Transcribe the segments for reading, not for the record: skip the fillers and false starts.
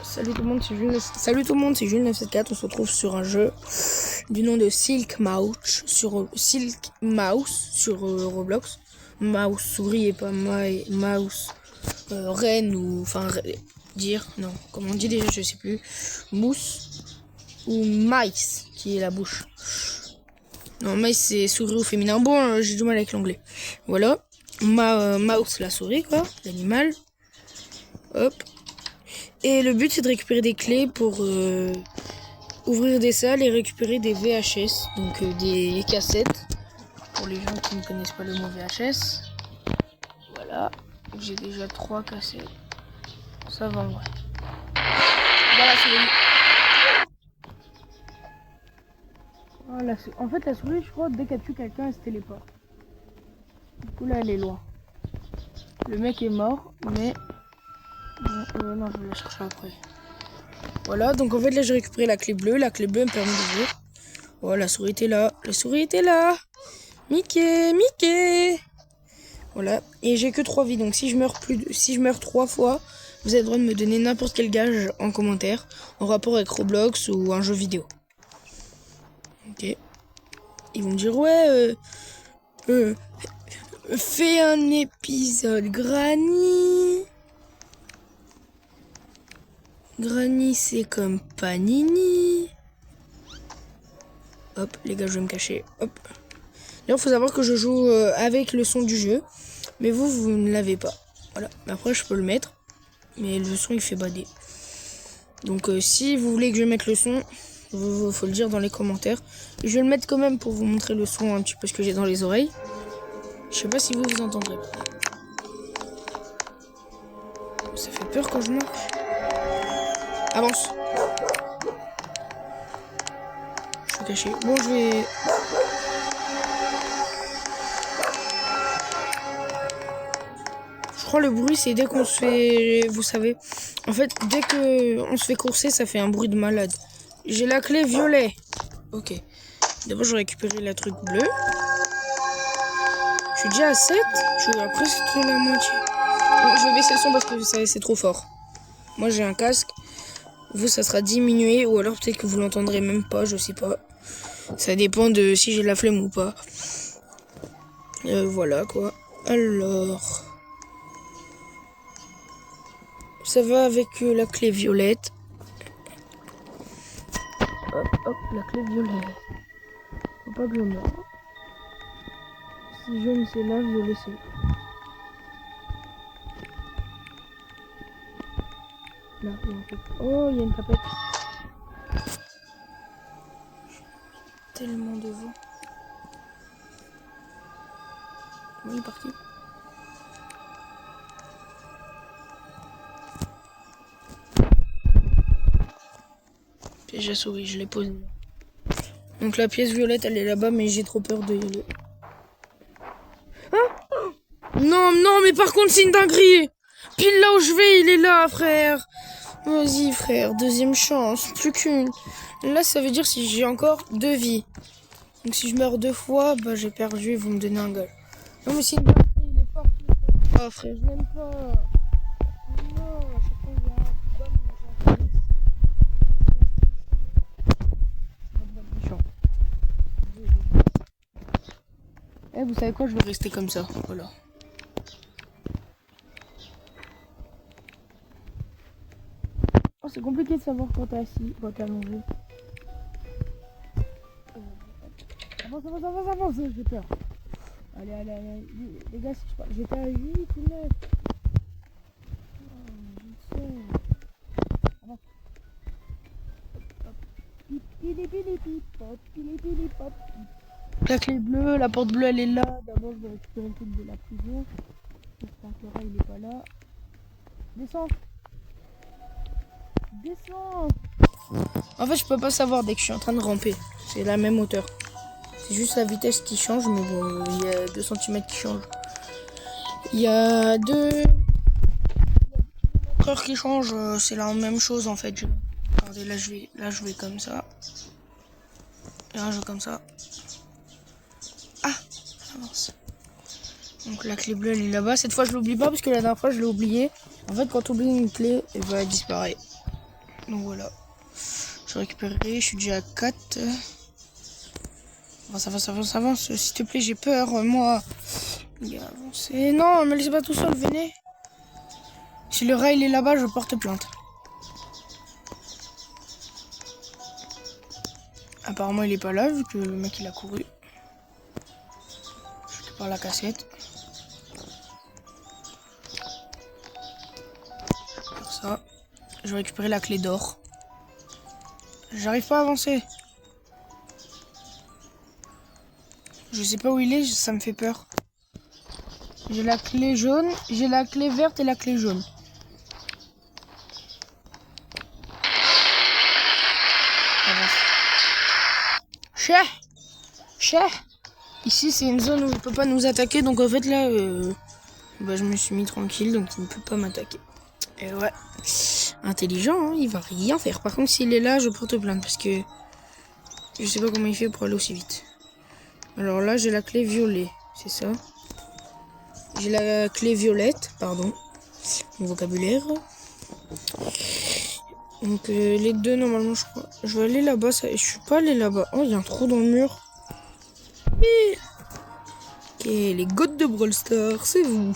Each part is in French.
Salut tout le monde, c'est Jules974. On se retrouve sur un jeu du nom de Silk Mouse sur Roblox. Mouse souris et pas mouse reine ou enfin dire non. Comment on dit déjà, je sais plus. Mousse ou mice qui est la bouche. Non, mice c'est souris au féminin. Bon, j'ai du mal avec l'anglais. Voilà. Mouse la souris quoi, l'animal. Hop. Et le but c'est de récupérer des clés pour ouvrir des salles et récupérer des VHS, donc des cassettes, pour les gens qui ne connaissent pas le mot VHS. Voilà, j'ai déjà 3 cassettes, ça va en vrai. Voilà la souris. Voilà, en fait la souris je crois dès qu'elle tue quelqu'un elle se téléporte. Du coup là elle est loin. Le mec est mort mais... non, je vais la chercher après. Voilà, donc en fait là j'ai récupéré la clé bleue. La clé bleue me permet d'ouvrir. Voilà, la souris était là. La souris était là. Mickey. Voilà, et j'ai que 3 vies. Donc si je meurs 3 fois, vous avez le droit de me donner n'importe quel gage en commentaire en rapport avec Roblox ou un jeu vidéo. Ok. Ils vont me dire ouais, fais un épisode Granny. Granny, c'est comme Panini. Hop, les gars, je vais me cacher. Hop. D'ailleurs, il faut savoir que je joue avec le son du jeu. Mais vous ne l'avez pas. Voilà. Après, je peux le mettre. Mais le son, il fait bader. Donc, si vous voulez que je mette le son, faut le dire dans les commentaires. Je vais le mettre quand même pour vous montrer le son un petit peu ce que j'ai dans les oreilles. Je sais pas si vous entendrez. Ça fait peur quand je marche. Avance. Je suis caché. Bon, je vais... Je crois le bruit, c'est dès qu'on se fait... Vous savez. En fait, dès qu'on se fait courser, ça fait un bruit de malade. J'ai la clé violet. Ok. D'abord, je vais récupérer la truc bleue. Je suis déjà à 7. Je suis après, c'est la moitié. Bon, je vais baisser le son parce que c'est trop fort. Moi, j'ai un casque. Vous, ça sera diminué. Ou alors, peut-être que vous l'entendrez même pas. Je sais pas. Ça dépend de si j'ai la flemme ou pas. Voilà, quoi. Alors... Ça va avec la clé violette. Hop, la clé violette. Faut pas que je meure. Si jaune c'est là, violet c'est là. Là, il y a un truc. Oh, il y a une tapette. Tellement de vent. Bon, il est parti. Piège à souris, je l'ai posé. Donc la pièce violette, elle est là-bas, mais j'ai trop peur de y aller. Ah non, mais par contre, c'est une dinguerie. Pile là où je vais, il est là, frère. Vas-y, frère, deuxième chance, plus qu'une. Là, ça veut dire si j'ai encore 2 vies. Donc si je meurs 2 fois, bah j'ai perdu et vous me donnez un gage. Non, mais c'est une dinguerie, il est parti. Ah, frère, je l'aime pas. Non, à chaque fois, il y a un bum, vous savez quoi, je vais rester comme ça, voilà. Oh, c'est compliqué de savoir quand t'es assis, quand t'es allongé. Avance, j'ai peur. Allez, les gars, si je parle, j'étais à 8 ou 9. Oh, je sais. Avance. Hop. La clé bleue, la porte bleue elle est là. D'abord je vais récupérer le truc de la prison. J'espère que Laura il est pas là. Descends. En fait je peux pas savoir dès que je suis en train de ramper. C'est la même hauteur. C'est juste la vitesse qui change, mais bon, il y a 2 cm qui changent. Il y a 2 heures qui changent, c'est la même chose en fait. Regardez, là je vais comme ça. Et là je vais comme ça. Ah, ça avance. Donc la clé bleue elle est là-bas. Cette fois je l'oublie pas parce que la dernière fois je l'ai oublié. En fait quand tu oublies une clé, elle va disparaître. Donc voilà. Je récupérerai, je suis déjà à 4. Ça avance. S'il te plaît, j'ai peur, moi. Avancez. Non, me laissez pas tout seul, venez. Si le rat il est là-bas, je porte plainte. Apparemment, il est pas là, vu que le mec il a couru. Je récupère la cassette. Pour ça. Je vais récupérer la clé d'or. J'arrive pas à avancer. Je sais pas où il est, ça me fait peur. J'ai la clé jaune, j'ai la clé verte et la clé jaune. Cher. Ici c'est une zone où il peut pas nous attaquer, donc en fait là, je me suis mis tranquille, donc il ne peut pas m'attaquer. Et ouais, intelligent, hein, il va rien faire. Par contre s'il est là, je porte plainte parce que je sais pas comment il fait pour aller aussi vite. Alors là j'ai la clé violet, c'est ça. J'ai la clé violette, pardon, mon vocabulaire. Donc les deux normalement je crois. Je vais aller là-bas, je suis pas allé là-bas. Oh il y a un trou dans le mur. Ok, les gottes de Brawl Stars, c'est vous.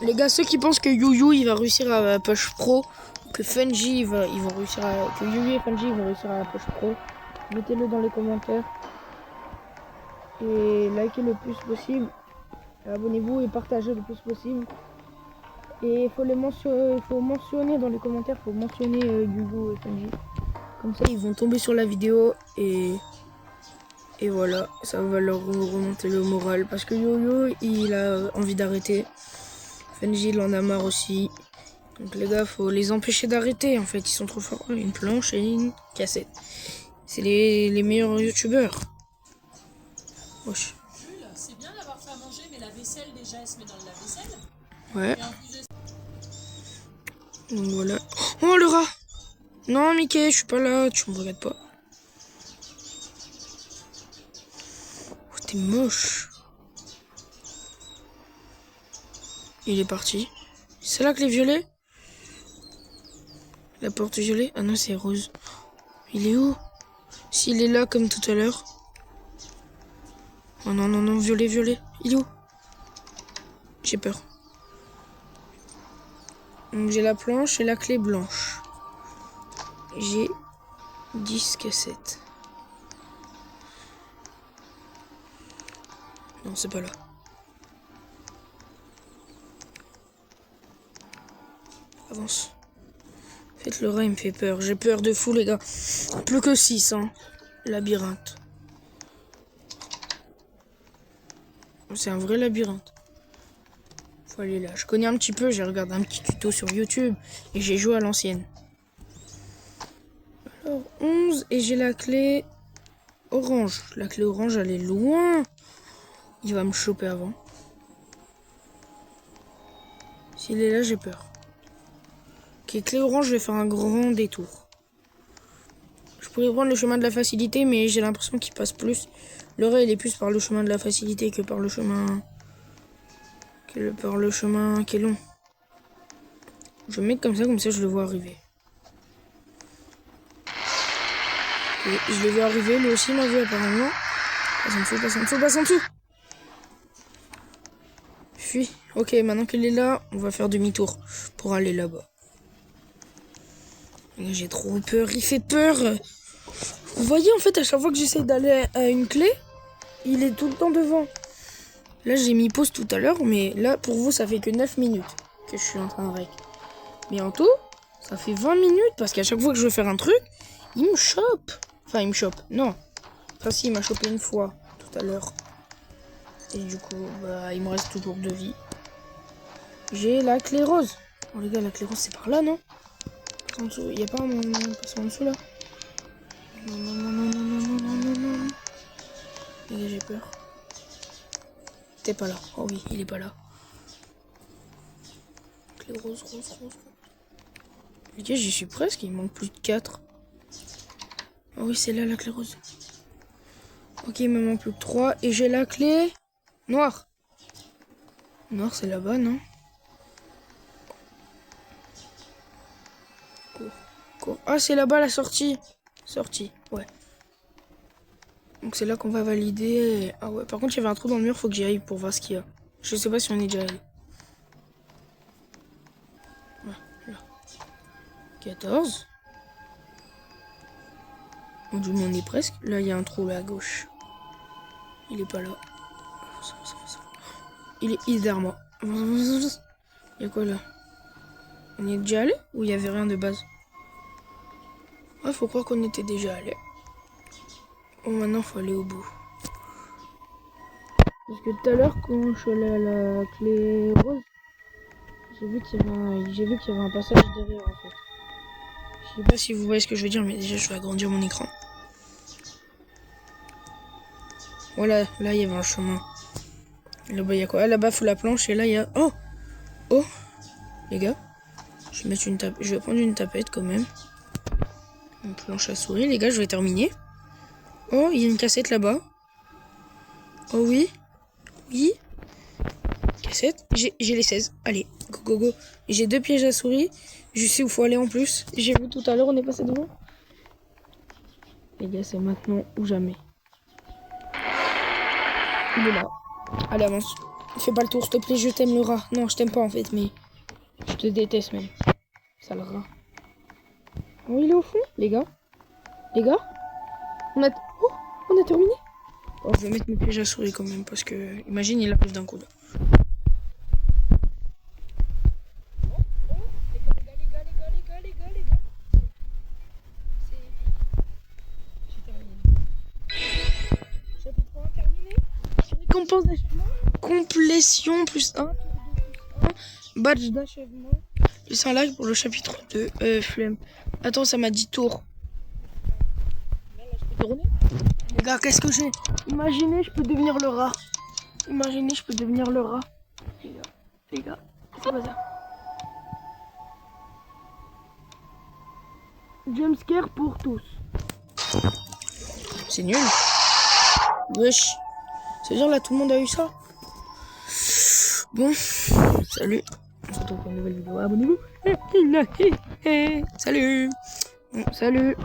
Les gars, ceux qui pensent que Yu il va réussir à la push pro, que Fungi ils vont réussir à, que Yu et Fungi ils vont réussir à la push pro, mettez-le dans les commentaires et likez le plus possible, abonnez-vous et partagez le plus possible. Et il faut mentionner dans les commentaires, faut mentionner Yu et Fungi. Comme ça ils vont tomber sur la vidéo et voilà, ça va leur remonter le moral parce que Yo il a envie d'arrêter. Fungi il en a marre aussi. Donc les gars, faut les empêcher d'arrêter en fait, ils sont trop forts. Une planche et une cassette. C'est les meilleurs youtubeurs. Wesh. C'est bien d'avoir fait à manger, mais la vaisselle déjà elle se met dans le lave-vaisselle. Ouais. Donc voilà. Oh le rat! Non Mickey, je suis pas là, tu me regardes pas. Oh t'es moche. Il est parti. C'est la clé violet? La porte violet? Ah non c'est rose. Il est où? S'il est là comme tout à l'heure. Oh non, violet. Il est où? J'ai peur. Donc j'ai la planche et la clé blanche. J'ai 10 cassettes. Non, c'est pas là. Avance. En fait, le rat, il me fait peur. J'ai peur de fou, les gars. Plus que 6, hein. Labyrinthe. C'est un vrai labyrinthe. Faut aller là. Je connais un petit peu, j'ai regardé un petit tuto sur YouTube et j'ai joué à l'ancienne. Alors, 11 et j'ai la clé orange. La clé orange, elle est loin. Il va me choper avant. S'il est là, j'ai peur. Ok, clé orange, je vais faire un grand détour. Je pourrais prendre le chemin de la facilité, mais j'ai l'impression qu'il passe plus. Le rat, il est plus par le chemin de la facilité que par le chemin... par le chemin qui est long. Je vais mettre comme ça je le vois arriver. Et je l'ai vu arriver, lui aussi m'a vu apparemment. Passe en dessous. Fuis. Ok, maintenant qu'il est là, on va faire demi-tour pour aller là-bas. J'ai trop peur, il fait peur. Vous voyez en fait à chaque fois que j'essaie d'aller à une clé, il est tout le temps devant. Là j'ai mis pause tout à l'heure, mais là pour vous ça fait que 9 minutes que je suis en train de rec. Mais en tout, ça fait 20 minutes parce qu'à chaque fois que je veux faire un truc, il me chope. Enfin il me chope, non. Enfin si, il m'a chopé une fois tout à l'heure. Et du coup, il me reste toujours 2 vies. J'ai la clé rose. Oh les gars, la clé rose c'est par là, non? En dessous, il n'y a pas un passé en dessous là? Non. Les gars, j'ai peur. T'es pas là. Oh oui, il est pas là. Clé rose. Les gars, j'y suis presque, il manque plus de 4. Oh oui, c'est là la clé rose. Ok, il me manque plus que 3. Et j'ai la clé noire. Noire, c'est là-bas, non? Quoi? Ah, c'est là-bas la sortie. Sortie, ouais. Donc c'est là qu'on va valider. Ah ouais, par contre, il y avait un trou dans le mur, faut que j'y aille pour voir ce qu'il y a. Je sais pas si on est déjà allé. Ouais, là. 14. Du moins, on est presque. Là, il y a un trou là à gauche. Il est pas là. Il est derrière moi. Il y a quoi là? On y est déjà allé ou il y avait rien de base? Ouais, faut croire qu'on était déjà allé. Bon, maintenant, faut aller au bout. Parce que tout à l'heure, quand je suis allé à la clé rose, j'ai vu qu'il y avait un passage derrière en fait. Je sais pas si vous voyez ce que je veux dire, mais déjà, je vais agrandir mon écran. Voilà, là, il y avait un chemin. Là-bas, il y a quoi? Ah, là-bas, faut la planche et là, il y a... Oh! Oh! Les gars, je vais prendre une tapette quand même. Une planche à souris, les gars, je vais terminer. Oh, il y a une cassette là-bas. Oh oui. Oui. Cassette. J'ai les 16. Allez, go go go. J'ai 2 pièges à souris. Je sais où faut aller en plus. J'ai vu tout à l'heure, on est passé devant. Les gars, c'est maintenant ou jamais. Il est là. Allez, avance. Fais pas le tour, s'il te plaît, je t'aime le rat. Non, je t'aime pas en fait, mais je te déteste même. Sale rat. Oh, il est au fond, les gars. Les gars, on a terminé. Oh, je vais mettre mes pièges à souris quand même, parce que, imagine, il arrive d'un coup là. Les gars. J'ai terminé. Chapitre 1 terminé. Récompense d'achèvement. Complétion plus 1. Badge d'achèvement. Laisse un like pour le chapitre 2. Flemme. Attends, ça m'a dit tour. Les gars, qu'est-ce que j'ai? Imaginez, je peux devenir le rat. Imaginez, je peux devenir le rat. Les gars, c'est pas ça. Jumpscare pour tous. C'est nul. Wesh. C'est-à-dire là, tout le monde a eu ça. Bon, salut. On se retrouve pour une nouvelle vidéo. Abonnez-vous. Salut. Bon, salut.